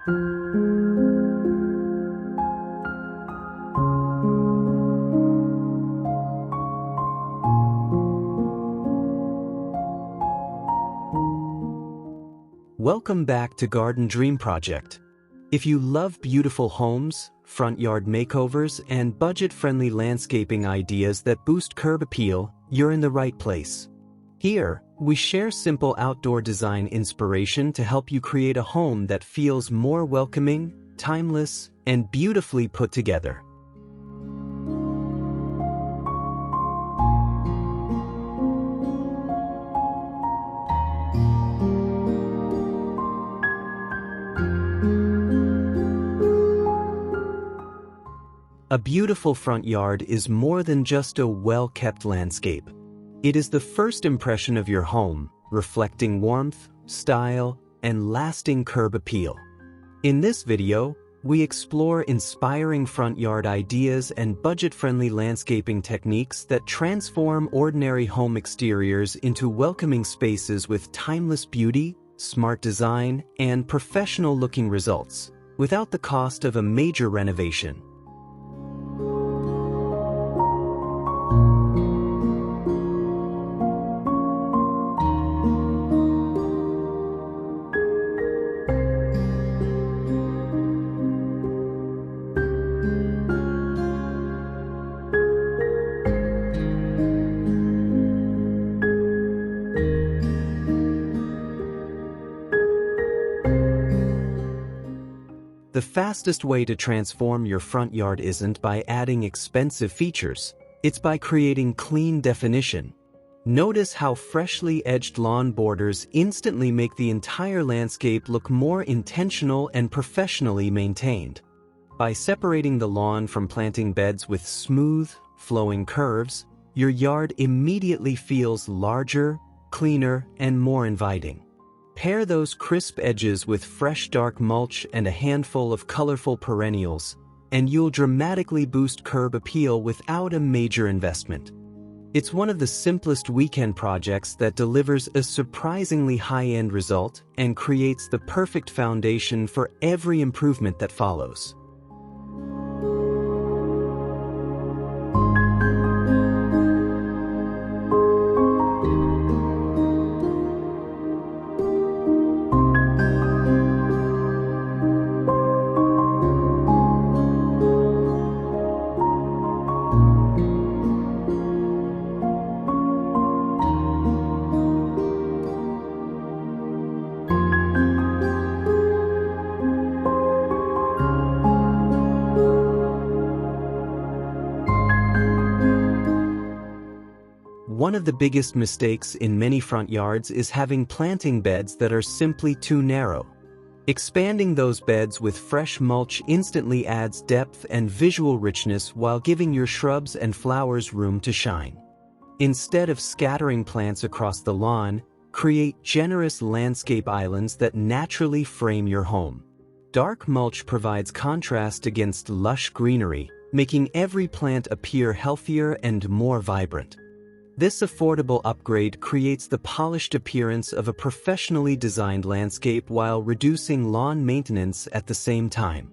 Welcome back to Garden Dream Project. If you love beautiful homes, front yard makeovers, and budget-friendly landscaping ideas that boost curb appeal, you're in the right place. Here, we share simple outdoor design inspiration to help you create a home that feels more welcoming, timeless, and beautifully put together. A beautiful front yard is more than just a well-kept landscape. It is the first impression of your home, reflecting warmth, style, and lasting curb appeal. In this video, we explore inspiring front yard ideas and budget-friendly landscaping techniques that transform ordinary home exteriors into welcoming spaces with timeless beauty, smart design, and professional-looking results, without the cost of a major renovation. The fastest way to transform your front yard isn't by adding expensive features, it's by creating clean definition. Notice how freshly edged lawn borders instantly make the entire landscape look more intentional and professionally maintained. By separating the lawn from planting beds with smooth, flowing curves, your yard immediately feels larger, cleaner, and more inviting. Pair those crisp edges with fresh dark mulch and a handful of colorful perennials, and you'll dramatically boost curb appeal without a major investment. It's one of the simplest weekend projects that delivers a surprisingly high-end result and creates the perfect foundation for every improvement that follows. One of the biggest mistakes in many front yards is having planting beds that are simply too narrow. Expanding those beds with fresh mulch instantly adds depth and visual richness while giving your shrubs and flowers room to shine. Instead of scattering plants across the lawn, create generous landscape islands that naturally frame your home. Dark mulch provides contrast against lush greenery, making every plant appear healthier and more vibrant. This affordable upgrade creates the polished appearance of a professionally designed landscape while reducing lawn maintenance at the same time.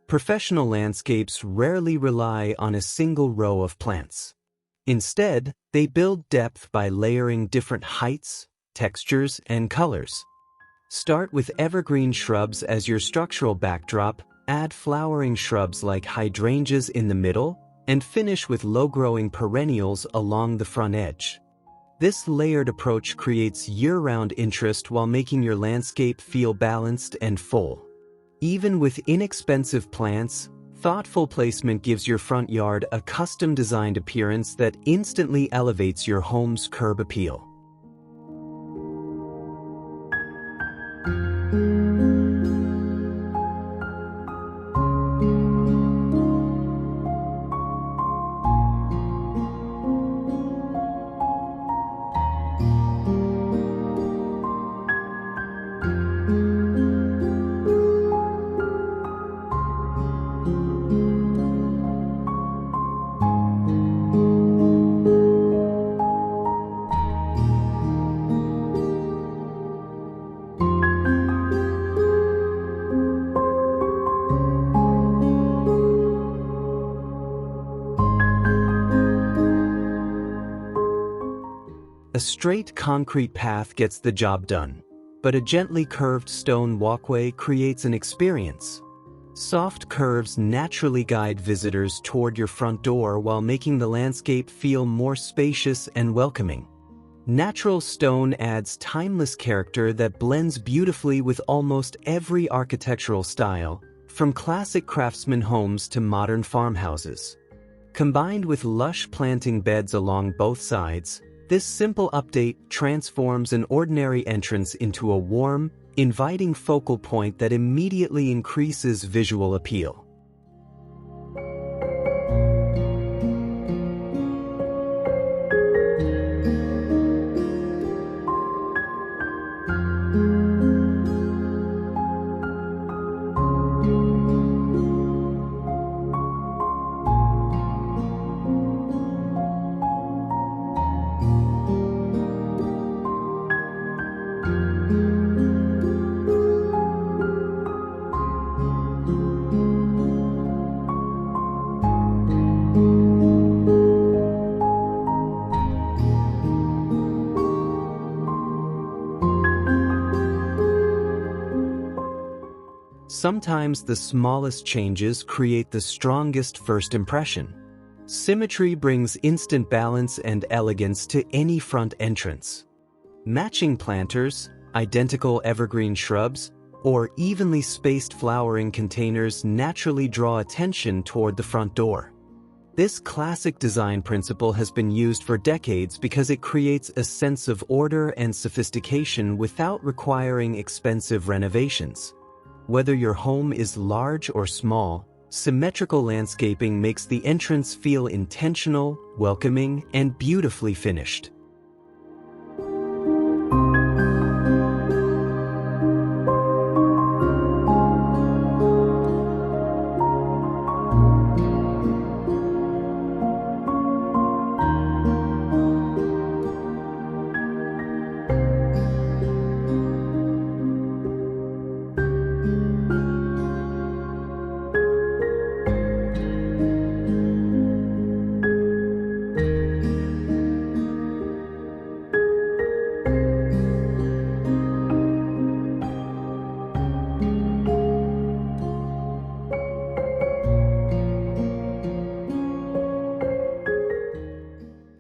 Professional landscapes rarely rely on a single row of plants. Instead, they build depth by layering different heights, textures, and colors. Start with evergreen shrubs as your structural backdrop, add flowering shrubs like hydrangeas in the middle, and finish with low-growing perennials along the front edge. This layered approach creates year-round interest while making your landscape feel balanced and full. Even with inexpensive plants, Thoughtful placement gives your front yard a custom-designed appearance that instantly elevates your home's curb appeal. A straight concrete path gets the job done, but a gently curved stone walkway creates an experience. Soft curves naturally guide visitors toward your front door while making the landscape feel more spacious and welcoming. Natural stone adds timeless character that blends beautifully with almost every architectural style, from classic craftsman homes to modern farmhouses. Combined with lush planting beds along both sides, this simple update transforms an ordinary entrance into a warm, inviting focal point that immediately increases visual appeal. Sometimes the smallest changes create the strongest first impression. Symmetry brings instant balance and elegance to any front entrance. Matching planters, identical evergreen shrubs, or evenly spaced flowering containers naturally draw attention toward the front door. This classic design principle has been used for decades because it creates a sense of order and sophistication without requiring expensive renovations. Whether your home is large or small, symmetrical landscaping makes the entrance feel intentional, welcoming, and beautifully finished.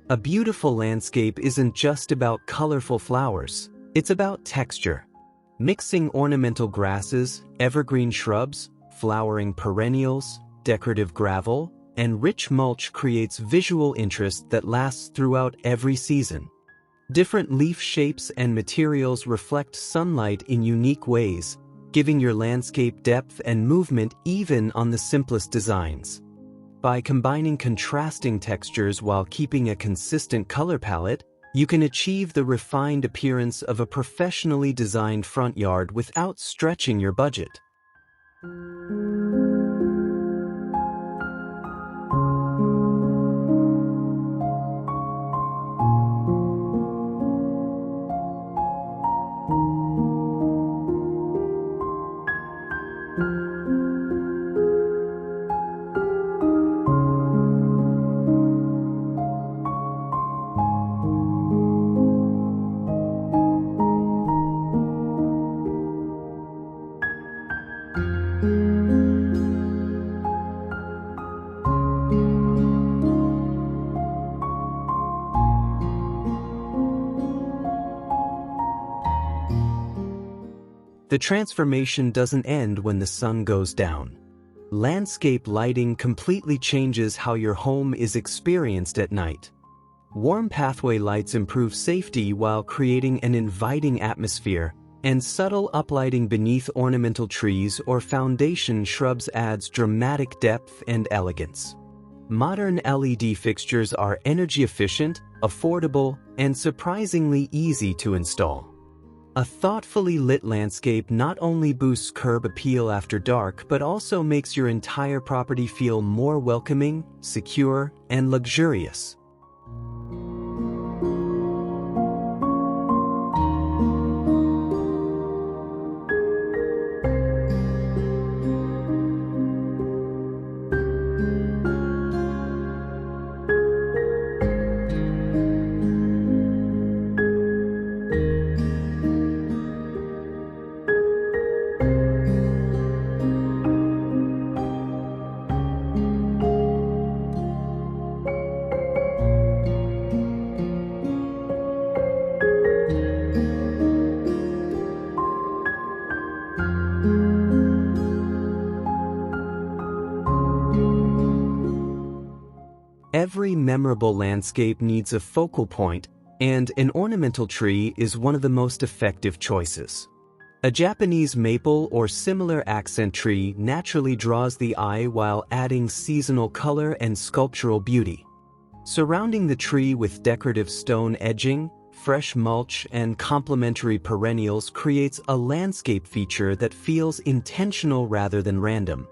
A beautiful landscape isn't just about colorful flowers, it's about texture. Mixing ornamental grasses, evergreen shrubs, flowering perennials, decorative gravel, and rich mulch creates visual interest that lasts throughout every season. Different leaf shapes and materials reflect sunlight in unique ways, giving your landscape depth and movement even on the simplest designs. By combining contrasting textures while keeping a consistent color palette, you can achieve the refined appearance of a professionally designed front yard without stretching your budget. The transformation doesn't end when the sun goes down. Landscape lighting completely changes how your home is experienced at night. Warm pathway lights improve safety while creating an inviting atmosphere, and subtle uplighting beneath ornamental trees or foundation shrubs adds dramatic depth and elegance. Modern LED fixtures are energy efficient, affordable, and surprisingly easy to install. A thoughtfully lit landscape not only boosts curb appeal after dark but also makes your entire property feel more welcoming, secure, and luxurious. Every memorable landscape needs a focal point, and an ornamental tree is one of the most effective choices. A Japanese maple or similar accent tree naturally draws the eye while adding seasonal color and sculptural beauty. Surrounding the tree with decorative stone edging, fresh mulch, and complementary perennials creates a landscape feature that feels intentional rather than random.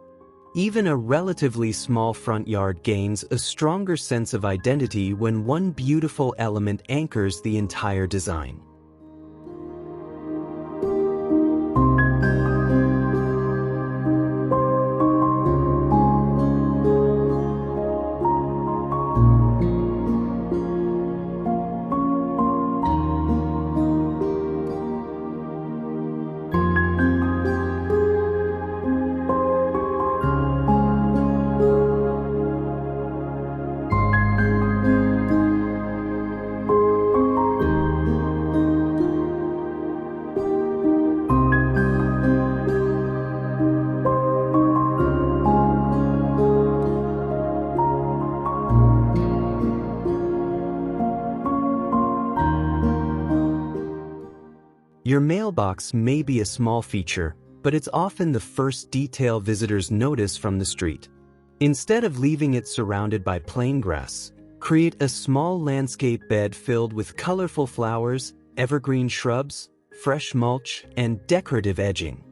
Even a relatively small front yard gains a stronger sense of identity when one beautiful element anchors the entire design. Your mailbox may be a small feature, but it's often the first detail visitors notice from the street. Instead of leaving it surrounded by plain grass, create a small landscape bed filled with colorful flowers, evergreen shrubs, fresh mulch, and decorative edging.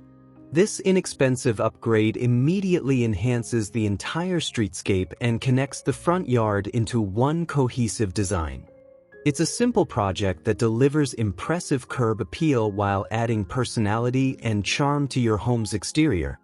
This inexpensive upgrade immediately enhances the entire streetscape and connects the front yard into one cohesive design. It's a simple project that delivers impressive curb appeal while adding personality and charm to your home's exterior.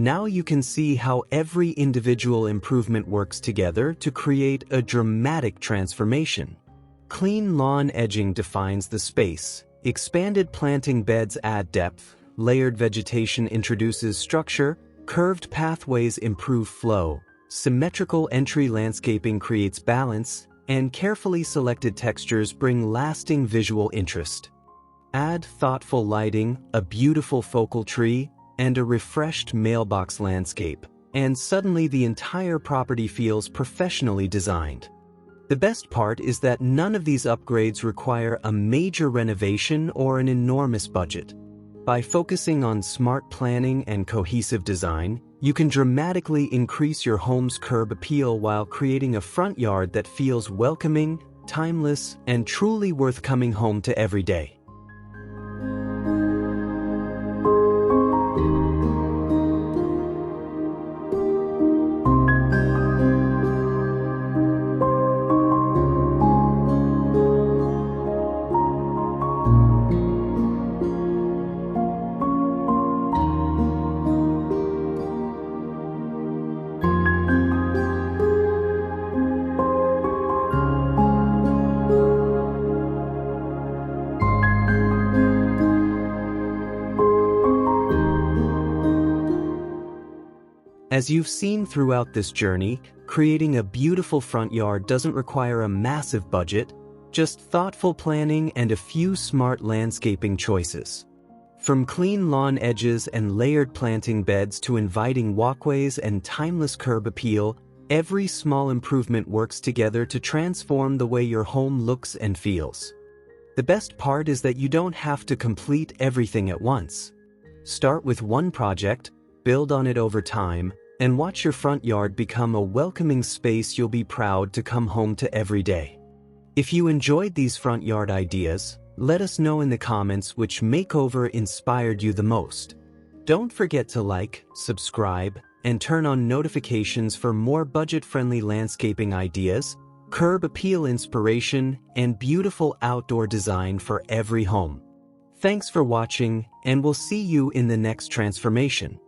Now you can see how every individual improvement works together to create a dramatic transformation. Clean lawn edging defines the space, expanded planting beds add depth, layered vegetation introduces structure, curved pathways improve flow, symmetrical entry landscaping creates balance, and carefully selected textures bring lasting visual interest. Add thoughtful lighting, a beautiful focal tree, and a refreshed mailbox landscape, and suddenly the entire property feels professionally designed. The best part is that none of these upgrades require a major renovation or an enormous budget. By focusing on smart planning and cohesive design, you can dramatically increase your home's curb appeal while creating a front yard that feels welcoming, timeless, and truly worth coming home to every day. As you've seen throughout this journey, creating a beautiful front yard doesn't require a massive budget, just thoughtful planning and a few smart landscaping choices. From clean lawn edges and layered planting beds to inviting walkways and timeless curb appeal, every small improvement works together to transform the way your home looks and feels. The best part is that you don't have to complete everything at once. Start with one project, build on it over time, and watch your front yard become a welcoming space you'll be proud to come home to every day. If you enjoyed these front yard ideas, let us know in the comments which makeover inspired you the most. Don't forget to like, subscribe, and turn on notifications for more budget-friendly landscaping ideas, curb appeal inspiration, and beautiful outdoor design for every home. Thanks for watching, and we'll see you in the next transformation.